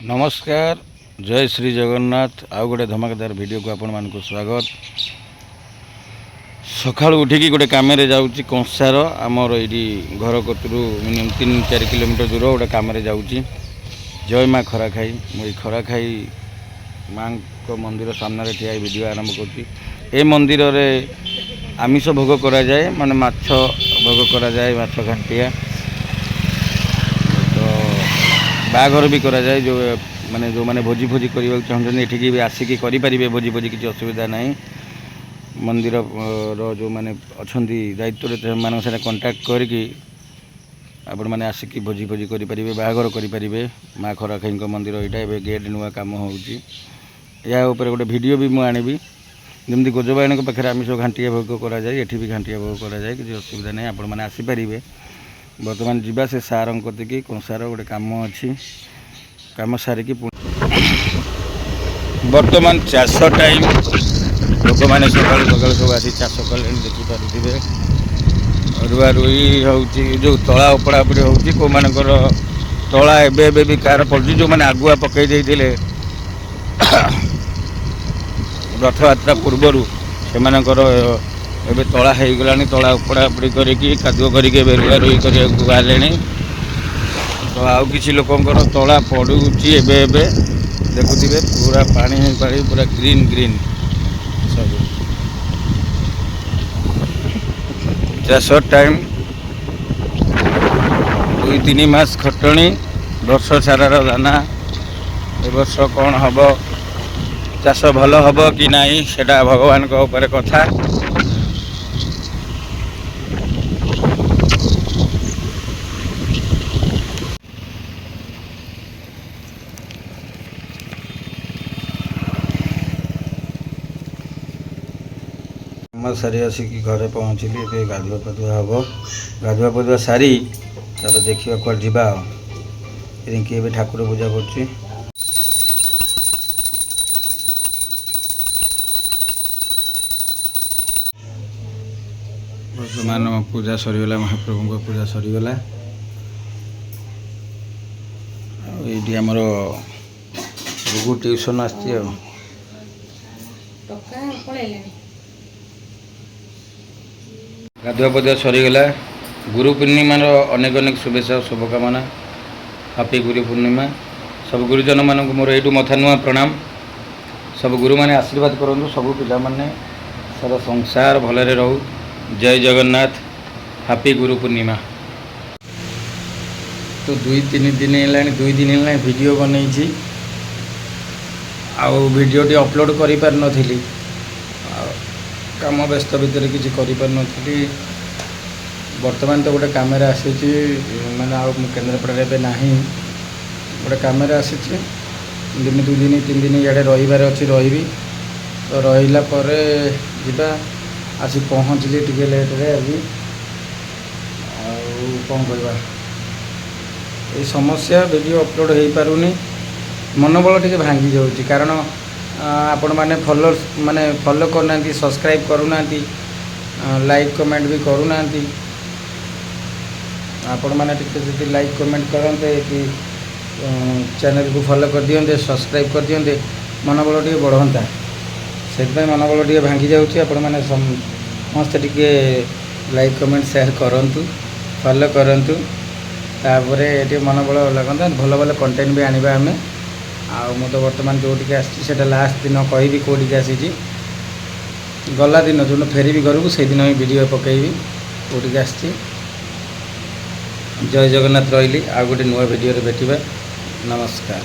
नमस्कार जय श्री जगन्नाथ आउ गोटे धमाकेदार वीडियो को आपण मानक स्वागत। सकाळ उठिकी गोटे काम जाऊँगी कंसार आमर ये घर कतरू मिनिमम 3-4 किलोमीटर दूर गोटे काम जाऊँगी। जय माँ खरा खाई मुझे खरा खाई माँ को मंदिर सामने ठिया वीडियो आरंभ कर मंदिर रे आमिष भोग करा जाए माने माछ भोग करा जाए माछ घांटिया बाघर भी करा जाए जो माने जो माने भोजी भोजी करने चाहते एठिकी भी आसिकी करें भोजी भोजी किसी असुविधा ना मंदिर जो माने अच्छा दायित्व से कंटाक्ट करके आपण मैंने आसिकी भोजी भोजी करें बाघर करें। माँ खरा खाई मंदिर यहाँ गेट नुआ कम हो गोटे वीडियो भी मुझे आनी जमी गोजबाणी पाखे आमिष घांटिया भोग करा जाए एठी भी घांटिया भोग करा जाए किसी असुविधा नहीं आपण मैंने आसीपारे। बर्तमान जीवा से सार कतिकी कंसार गोटे कम अच्छी कम सारिकी बर्तमान चाष टाइम लोक मैंने सकाल सकाल सब आसी चाष कले देखिपे रुआ रुई हो जो तला उपड़ा उपड़ी हो मानकर तला एबे भी कार पड़ी जो मैंने आगुआ पकई देते रथयात्रा पूर्वर से एबे तला हो गलानी तला उपड़ा उपड़ी करके कादुओ करके रुआ रुई करने बाहर तो आउ किसी लोकंर तला पड़ुची एबे देखुथिबे पूरा पानी पूरा ग्रीन ग्रीन सब चाष टाइम 2-3 मास खटणी वर्ष सारार दाना ए वर्ष कौन हम चाष भल हम कि नहीं सेटा भगवान को ऊपर कथा। सारी आसिक घरे पहुँचली ए गाधुआ पाधुआ हम गाधुआ पाधुआ सारी तब देखा कल जा रिंकी ए ठाकुर पूजा कर बर्तमान पूजा सरीगला महाप्रभु पूजा सरीगला ये आमर गुगु ट्यूशन आसती गाधुआ पाधुआ सरीगला। गुरु पूर्णिमार अनेक अनेक शुभेच्छा और शुभकामना। हैप्पी गुरु पूर्णिमा। सब गुरुजन मानक मोर यू मथा नुआ प्रणाम। सब गुरु माने आशीर्वाद करूँ सब पिला माने सारा संसार भलरे रहू। जय जगन्नाथ। हैप्पी गुरु पूर्णिमा। तो 2-3 दिन है वीडियो बनई आउ वीडियोटी अपलोड कर पार नथिली काम व्यस्त भितर किसी करी बर्तमान तो गोटे कम आसी मैंने आउ केन्द्रापड़ा ना गोटे कम आसी 2-3 दिन इे रहीबार अच्छी रही तो रहीला जा आसी पहुँचली टे लेट्रे आज कौन कहवा ये समस्या वीडियो अपलोड हो पारुनी मनोबल टे भांगी जाऊँगी कारण आपण मैंने फॉलो करना सब्सक्राइब करूना लाइक कमेंट भी करूना आपण मैंने टी लाइक कमेंट करते कि चैनल को फॉलो कर दियंते सब्सक्राइब कर दियंते मनोबल टे बढ़ता से मनोबल टे भांगी जाऊँगी। आपण मैंने समस्ते टी लाइक कमेंट शेयर करूँ फॉलो करूँ तापर ये मनोबल लगता भल भल कंटेंट भी आने आम तो बर्तमान जो आसा लास्ट दिन कहि कौटी आसी गला दिन जो फेरबी घर को से दिन ही वीडियो पकईबी कौटी आसी। जय जगन्नाथ रही आ गोटे नुआ वीडियो भेटिबा। नमस्कार।